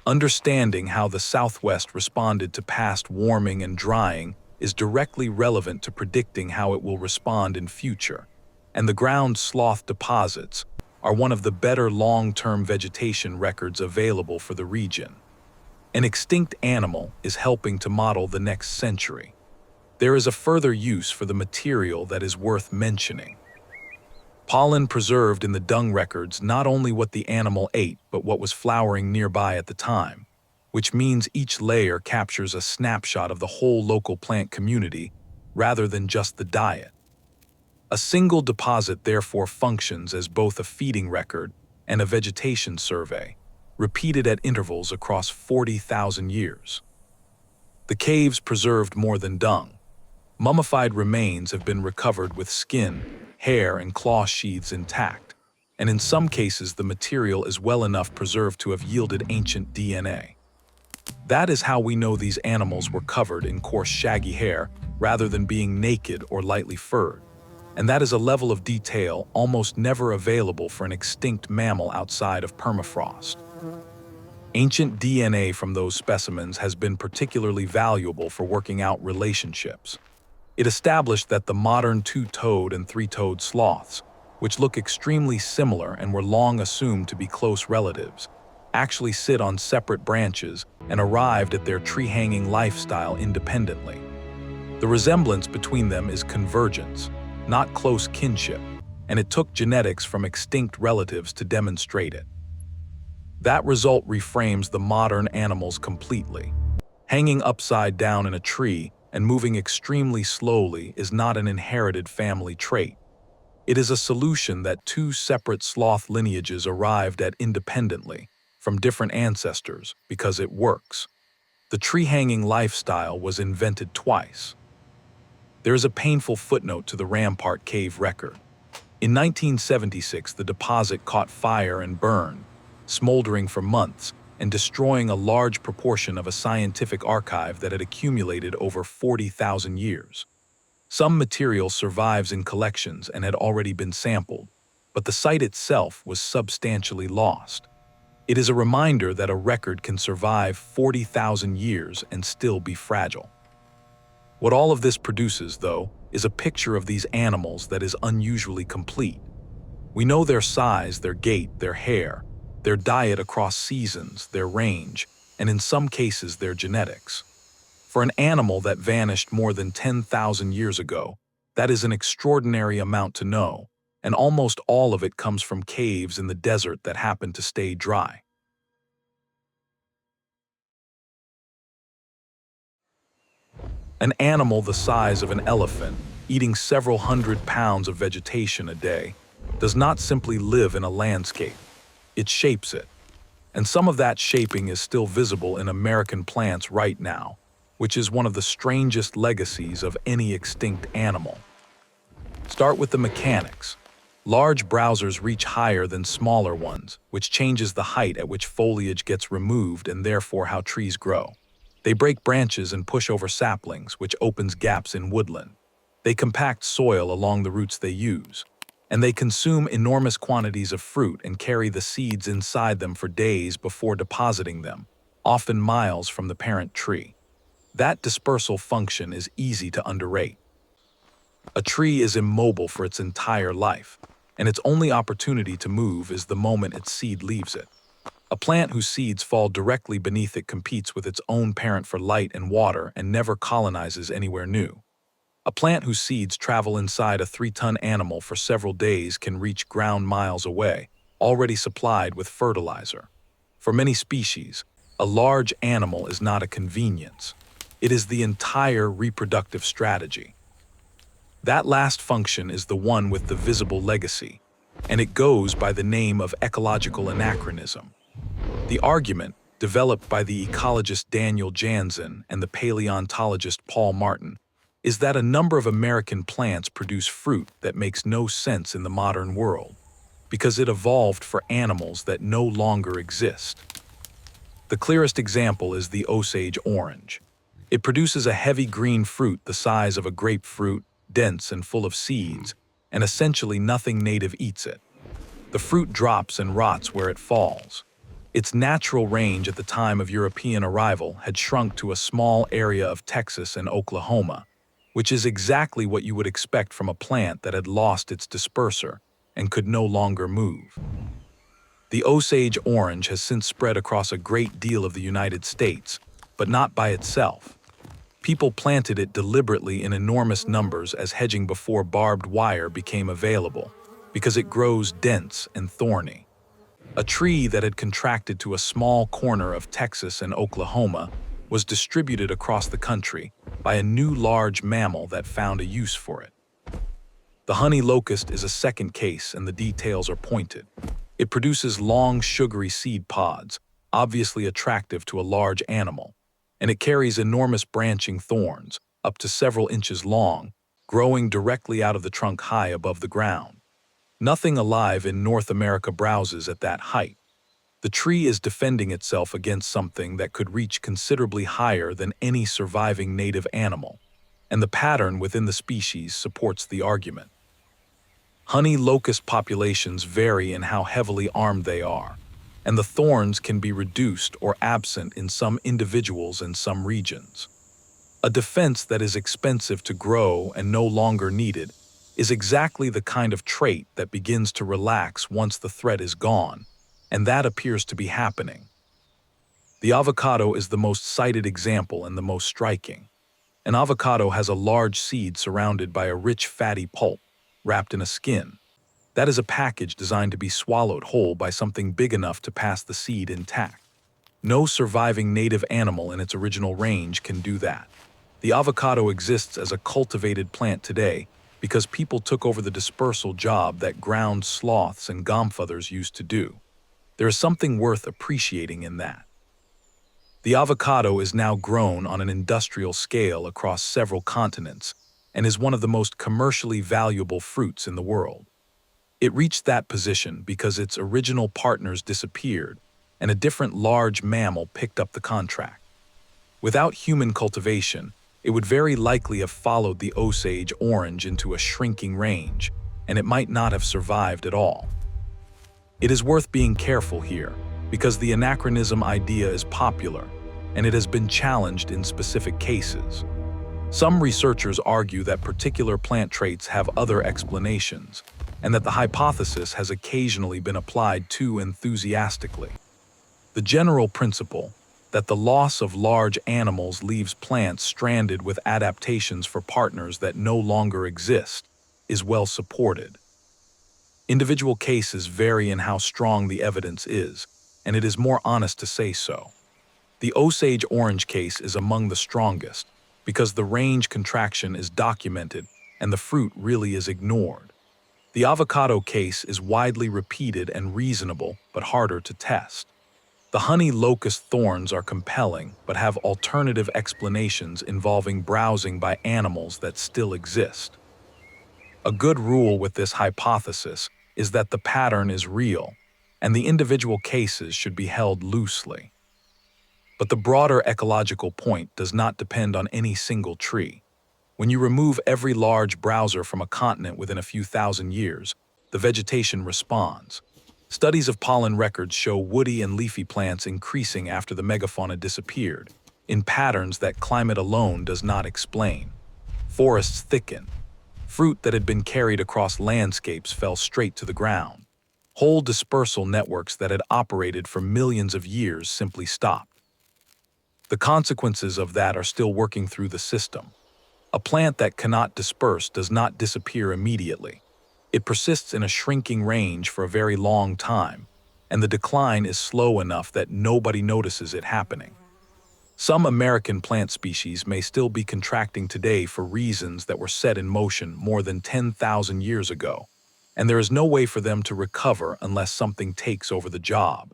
Understanding how the Southwest responded to past warming and drying is directly relevant to predicting how it will respond in future, and the ground sloth deposits are one of the better long-term vegetation records available for the region. An extinct animal is helping to model the next century. There is a further use for the material that is worth mentioning. Pollen preserved in the dung records not only what the animal ate, but what was flowering nearby at the time, which means each layer captures a snapshot of the whole local plant community rather than just the diet. A single deposit therefore functions as both a feeding record and a vegetation survey, repeated at intervals across 40,000 years. The caves preserved more than dung. Mummified remains have been recovered with skin, hair, and claw sheaths intact, and in some cases the material is well enough preserved to have yielded ancient DNA. That is how we know these animals were covered in coarse shaggy hair rather than being naked or lightly furred, and that is a level of detail almost never available for an extinct mammal outside of permafrost. Ancient DNA from those specimens has been particularly valuable for working out relationships. It established that the modern two-toed and three-toed sloths, which look extremely similar and were long assumed to be close relatives, actually sit on separate branches and arrived at their tree-hanging lifestyle independently. The resemblance between them is convergence, not close kinship, and it took genetics from extinct relatives to demonstrate it. That result reframes the modern animals completely. Hanging upside down in a tree and moving extremely slowly is not an inherited family trait. It is a solution that two separate sloth lineages arrived at independently from different ancestors because it works. The tree-hanging lifestyle was invented twice. There is a painful footnote to the Rampart Cave record. In 1976, the deposit caught fire and burned, smoldering for months and destroying a large proportion of a scientific archive that had accumulated over 40,000 years. Some material survives in collections and had already been sampled, but the site itself was substantially lost. It is a reminder that a record can survive 40,000 years and still be fragile. What all of this produces, though, is a picture of these animals that is unusually complete. We know their size, their gait, their hair, their diet across seasons, their range, and in some cases their genetics. For an animal that vanished more than 10,000 years ago, that is an extraordinary amount to know, and almost all of it comes from caves in the desert that happen to stay dry. An animal the size of an elephant, eating several hundred pounds of vegetation a day, does not simply live in a landscape. It shapes it. And some of that shaping is still visible in American plants right now, which is one of the strangest legacies of any extinct animal. Start with the mechanics. Large browsers reach higher than smaller ones, which changes the height at which foliage gets removed and therefore how trees grow. They break branches and push over saplings, which opens gaps in woodland. They compact soil along the routes they use. And they consume enormous quantities of fruit and carry the seeds inside them for days before depositing them, often miles from the parent tree. That dispersal function is easy to underrate. A tree is immobile for its entire life, and its only opportunity to move is the moment its seed leaves it. A plant whose seeds fall directly beneath it competes with its own parent for light and water and never colonizes anywhere new. A plant whose seeds travel inside a 3-ton animal for several days can reach ground miles away, already supplied with fertilizer. For many species, a large animal is not a convenience. It is the entire reproductive strategy. That last function is the one with the visible legacy, and it goes by the name of ecological anachronism. The argument, developed by the ecologist Daniel Jansen and the paleontologist Paul Martin, is that a number of American plants produce fruit that makes no sense in the modern world, because it evolved for animals that no longer exist. The clearest example is the Osage orange. It produces a heavy green fruit the size of a grapefruit, dense and full of seeds, and essentially nothing native eats it. The fruit drops and rots where it falls. Its natural range at the time of European arrival had shrunk to a small area of Texas and Oklahoma, which is exactly what you would expect from a plant that had lost its disperser and could no longer move. The Osage orange has since spread across a great deal of the United States, but not by itself. People planted it deliberately in enormous numbers as hedging before barbed wire became available, because it grows dense and thorny. A tree that had contracted to a small corner of Texas and Oklahoma was distributed across the country by a new large mammal that found a use for it. The honey locust is a second case, and the details are pointed. It produces long, sugary seed pods, obviously attractive to a large animal, and it carries enormous branching thorns, up to several inches long, growing directly out of the trunk high above the ground. Nothing alive in North America browses at that height. The tree is defending itself against something that could reach considerably higher than any surviving native animal, and the pattern within the species supports the argument. Honey locust populations vary in how heavily armed they are, and the thorns can be reduced or absent in some individuals and some regions. A defense that is expensive to grow and no longer needed is exactly the kind of trait that begins to relax once the threat is gone, and that appears to be happening. The avocado is the most cited example and the most striking. An avocado has a large seed surrounded by a rich fatty pulp, wrapped in a skin. That is a package designed to be swallowed whole by something big enough to pass the seed intact. No surviving native animal in its original range can do that. The avocado exists as a cultivated plant today because people took over the dispersal job that ground sloths and gomphethers used to do. There is something worth appreciating in that. The avocado is now grown on an industrial scale across several continents and is one of the most commercially valuable fruits in the world. It reached that position because its original partners disappeared, and a different large mammal picked up the contract. Without human cultivation, it would very likely have followed the Osage orange into a shrinking range, and it might not have survived at all. It is worth being careful here, because the anachronism idea is popular, and it has been challenged in specific cases. Some researchers argue that particular plant traits have other explanations, and that the hypothesis has occasionally been applied too enthusiastically. The general principle, that the loss of large animals leaves plants stranded with adaptations for partners that no longer exist, is well supported. Individual cases vary in how strong the evidence is, and it is more honest to say so. The Osage orange case is among the strongest, because the range contraction is documented and the fruit really is ignored. The avocado case is widely repeated and reasonable, but harder to test. The honey locust thorns are compelling, but have alternative explanations involving browsing by animals that still exist. A good rule with this hypothesis is that the pattern is real, and the individual cases should be held loosely. But the broader ecological point does not depend on any single tree. When you remove every large browser from a continent within a few thousand years, the vegetation responds. Studies of pollen records show woody and leafy plants increasing after the megafauna disappeared, in patterns that climate alone does not explain. Forests thicken. Fruit that had been carried across landscapes fell straight to the ground. Whole dispersal networks that had operated for millions of years simply stopped. The consequences of that are still working through the system. A plant that cannot disperse does not disappear immediately. It persists in a shrinking range for a very long time, and the decline is slow enough that nobody notices it happening. Some American plant species may still be contracting today for reasons that were set in motion more than 10,000 years ago, and there is no way for them to recover unless something takes over the job.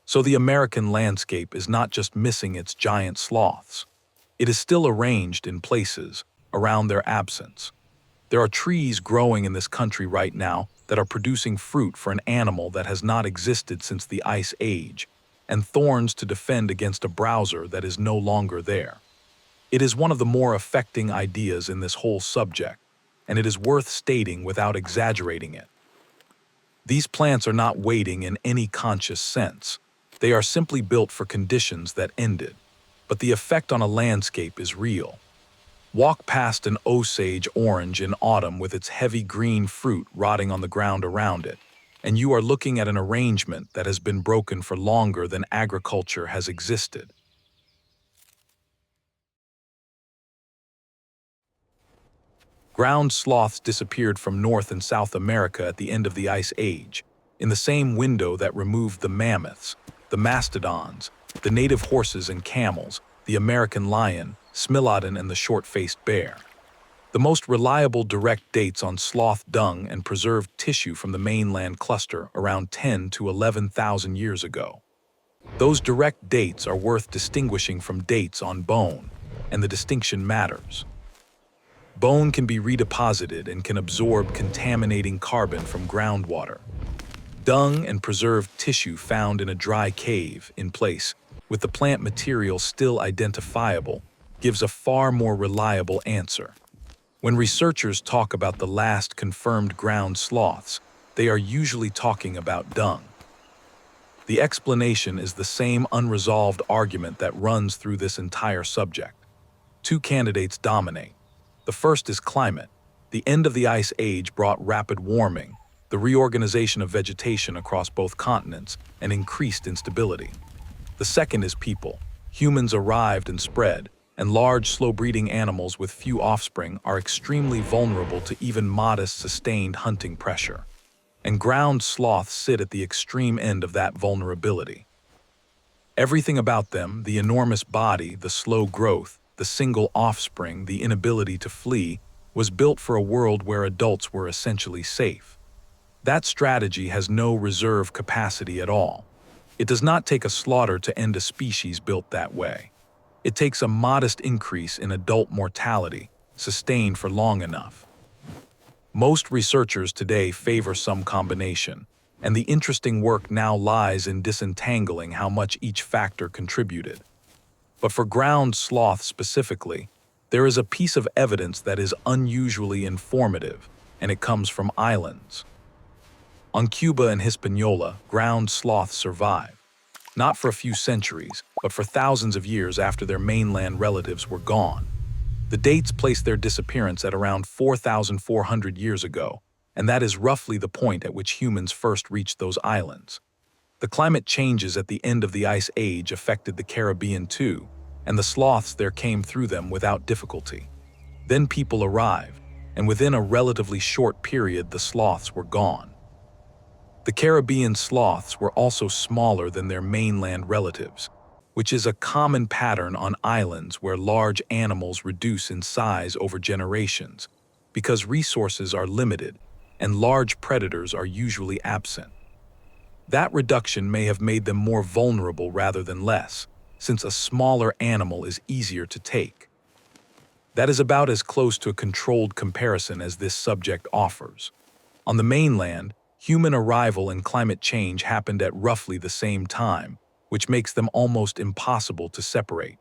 So the American landscape is not just missing its giant sloths. It is still arranged in places around their absence. There are trees growing in this country right now that are producing fruit for an animal that has not existed since the Ice Age, and thorns to defend against a browser that is no longer there. It is one of the more affecting ideas in this whole subject, and it is worth stating without exaggerating it. These plants are not waiting in any conscious sense. They are simply built for conditions that ended, but the effect on a landscape is real. Walk past an Osage orange in autumn with its heavy green fruit rotting on the ground around it, and you are looking at an arrangement that has been broken for longer than agriculture has existed. Ground sloths disappeared from North and South America at the end of the Ice Age, in the same window that removed the mammoths, the mastodons, the native horses and camels, the American lion, Smilodon, and the short-faced bear. The most reliable direct dates on sloth dung and preserved tissue from the mainland cluster around 10 to 11,000 years ago. Those direct dates are worth distinguishing from dates on bone, and the distinction matters. Bone can be redeposited and can absorb contaminating carbon from groundwater. Dung and preserved tissue found in a dry cave in place, with the plant material still identifiable, gives a far more reliable answer. When researchers talk about the last confirmed ground sloths, they are usually talking about dung. The explanation is the same unresolved argument that runs through this entire subject. Two candidates dominate. The first is climate. The end of the Ice Age brought rapid warming, the reorganization of vegetation across both continents, and increased instability. The second is people. Humans arrived and spread, and large, slow-breeding animals with few offspring are extremely vulnerable to even modest, sustained hunting pressure. And ground sloths sit at the extreme end of that vulnerability. Everything about them, the enormous body, the slow growth, the single offspring, the inability to flee, was built for a world where adults were essentially safe. That strategy has no reserve capacity at all. It does not take a slaughter to end a species built that way. It takes a modest increase in adult mortality, sustained for long enough. Most researchers today favor some combination, and the interesting work now lies in disentangling how much each factor contributed. But for ground sloth specifically, there is a piece of evidence that is unusually informative, and it comes from islands. On Cuba and Hispaniola, ground sloths survive, not for a few centuries, but for thousands of years after their mainland relatives were gone. The dates place their disappearance at around 4,400 years ago, and that is roughly the point at which humans first reached those islands. The climate changes at the end of the Ice Age affected the Caribbean too, and the sloths there came through them without difficulty. Then people arrived, and within a relatively short period the sloths were gone. The Caribbean sloths were also smaller than their mainland relatives, which is a common pattern on islands where large animals reduce in size over generations, because resources are limited and large predators are usually absent. That reduction may have made them more vulnerable rather than less, since a smaller animal is easier to take. That is about as close to a controlled comparison as this subject offers. On the mainland, human arrival and climate change happened at roughly the same time, which makes them almost impossible to separate.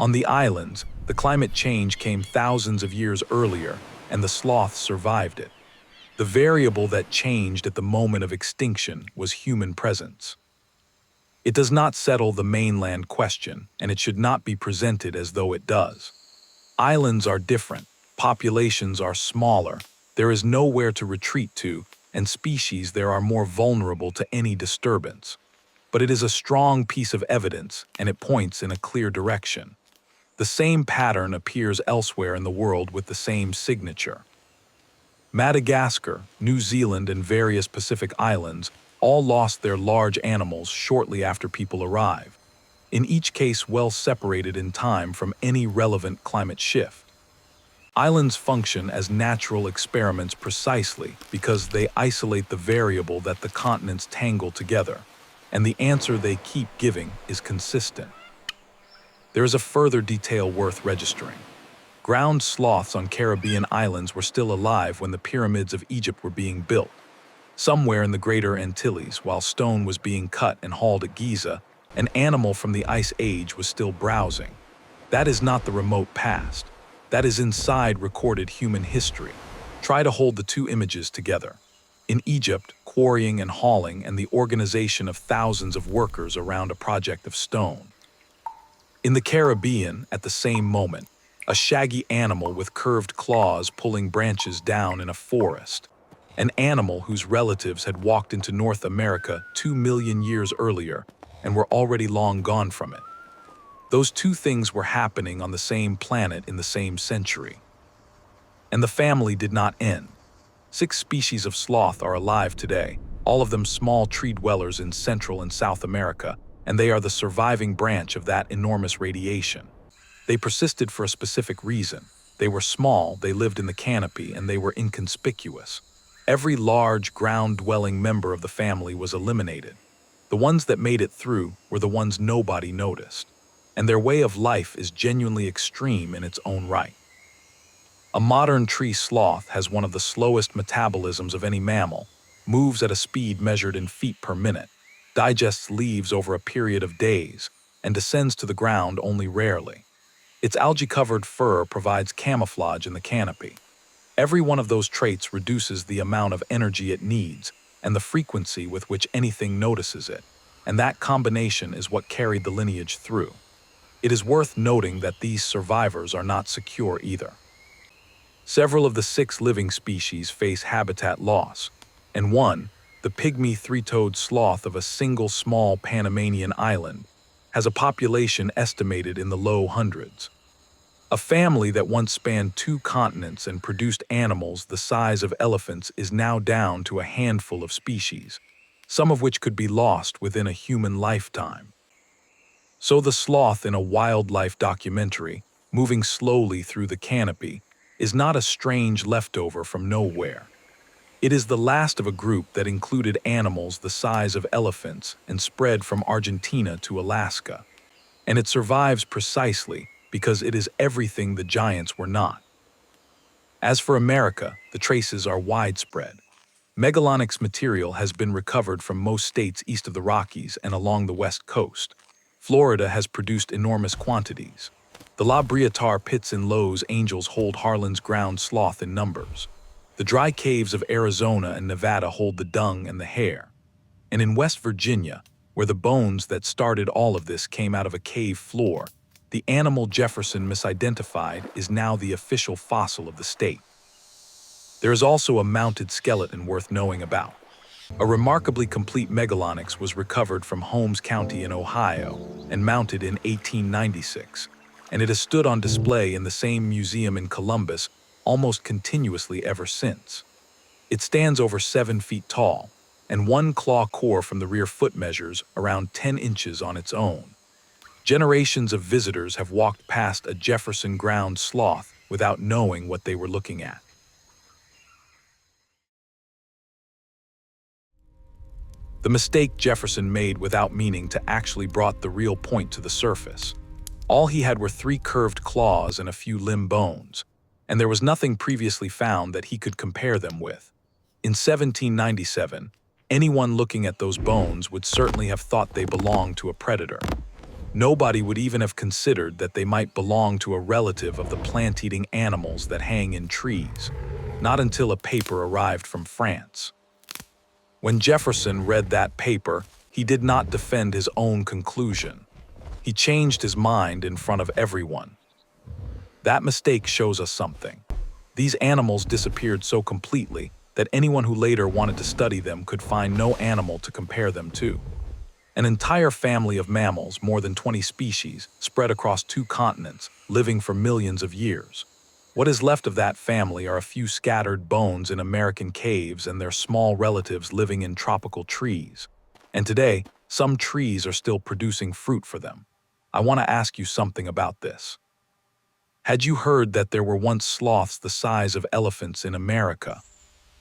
On the islands, the climate change came thousands of years earlier, and the sloths survived it. The variable that changed at the moment of extinction was human presence. It does not settle the mainland question, and it should not be presented as though it does. Islands are different, populations are smaller, there is nowhere to retreat to, and species there are more vulnerable to any disturbance. But it is a strong piece of evidence, and it points in a clear direction. The same pattern appears elsewhere in the world with the same signature. Madagascar, New Zealand, and various Pacific islands all lost their large animals shortly after people arrived, in each case well separated in time from any relevant climate shift. Islands function as natural experiments precisely because they isolate the variable that the continents tangle together, and the answer they keep giving is consistent. There is a further detail worth registering. Ground sloths on Caribbean islands were still alive when the pyramids of Egypt were being built. Somewhere in the Greater Antilles, while stone was being cut and hauled at Giza, an animal from the Ice Age was still browsing. That is not the remote past. That is inside recorded human history. Try to hold the two images together. In Egypt, quarrying and hauling and the organization of thousands of workers around a project of stone. In the Caribbean, at the same moment, a shaggy animal with curved claws pulling branches down in a forest. An animal whose relatives had walked into North America 2 million years earlier and were already long gone from it. Those two things were happening on the same planet in the same century. And the family did not end. 6 species of sloth are alive today, all of them small tree dwellers in Central and South America, and they are the surviving branch of that enormous radiation. They persisted for a specific reason. They were small, they lived in the canopy, and they were inconspicuous. Every large, ground-dwelling member of the family was eliminated. The ones that made it through were the ones nobody noticed. And their way of life is genuinely extreme in its own right. A modern tree sloth has one of the slowest metabolisms of any mammal, moves at a speed measured in feet per minute, digests leaves over a period of days, and descends to the ground only rarely. Its algae-covered fur provides camouflage in the canopy. Every one of those traits reduces the amount of energy it needs and the frequency with which anything notices it, and that combination is what carried the lineage through. It is worth noting that these survivors are not secure either. Several of the 6 living species face habitat loss, and one, the pygmy three-toed sloth of a single small Panamanian island, has a population estimated in the low hundreds. A family that once spanned 2 continents and produced animals the size of elephants is now down to a handful of species, some of which could be lost within a human lifetime. So the sloth in a wildlife documentary, moving slowly through the canopy, is not a strange leftover from nowhere. It is the last of a group that included animals the size of elephants and spread from Argentina to Alaska. And it survives precisely because it is everything the giants were not. As for America, the traces are widespread. Megalonyx material has been recovered from most states east of the Rockies and along the west coast. Florida has produced enormous quantities. The La Breatar pits in Los Angeles hold Harlan's ground sloth in numbers. The dry caves of Arizona and Nevada hold the dung and the hair. And in West Virginia, where the bones that started all of this came out of a cave floor, the animal Jefferson misidentified is now the official fossil of the state. There is also a mounted skeleton worth knowing about. A remarkably complete megalonyx was recovered from Holmes County in Ohio and mounted in 1896, and it has stood on display in the same museum in Columbus almost continuously ever since. It stands over 7 feet tall, and one claw core from the rear foot measures around 10 inches on its own. Generations of visitors have walked past a Jefferson ground sloth without knowing what they were looking at. The mistake Jefferson made without meaning to actually brought the real point to the surface. All he had were 3 curved claws and a few limb bones, and there was nothing previously found that he could compare them with. In 1797, anyone looking at those bones would certainly have thought they belonged to a predator. Nobody would even have considered that they might belong to a relative of the plant-eating animals that hang in trees, not until a paper arrived from France. When Jefferson read that paper, he did not defend his own conclusion. He changed his mind in front of everyone. That mistake shows us something. These animals disappeared so completely that anyone who later wanted to study them could find no animal to compare them to. An entire family of mammals, more than 20 species, spread across 2 continents, living for millions of years. What is left of that family are a few scattered bones in American caves and their small relatives living in tropical trees. And today, some trees are still producing fruit for them. I want to ask you something about this. Had you heard that there were once sloths the size of elephants in America?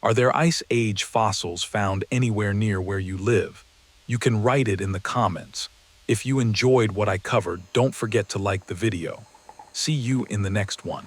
Are there Ice Age fossils found anywhere near where you live? You can write it in the comments. If you enjoyed what I covered, don't forget to like the video. See you in the next one.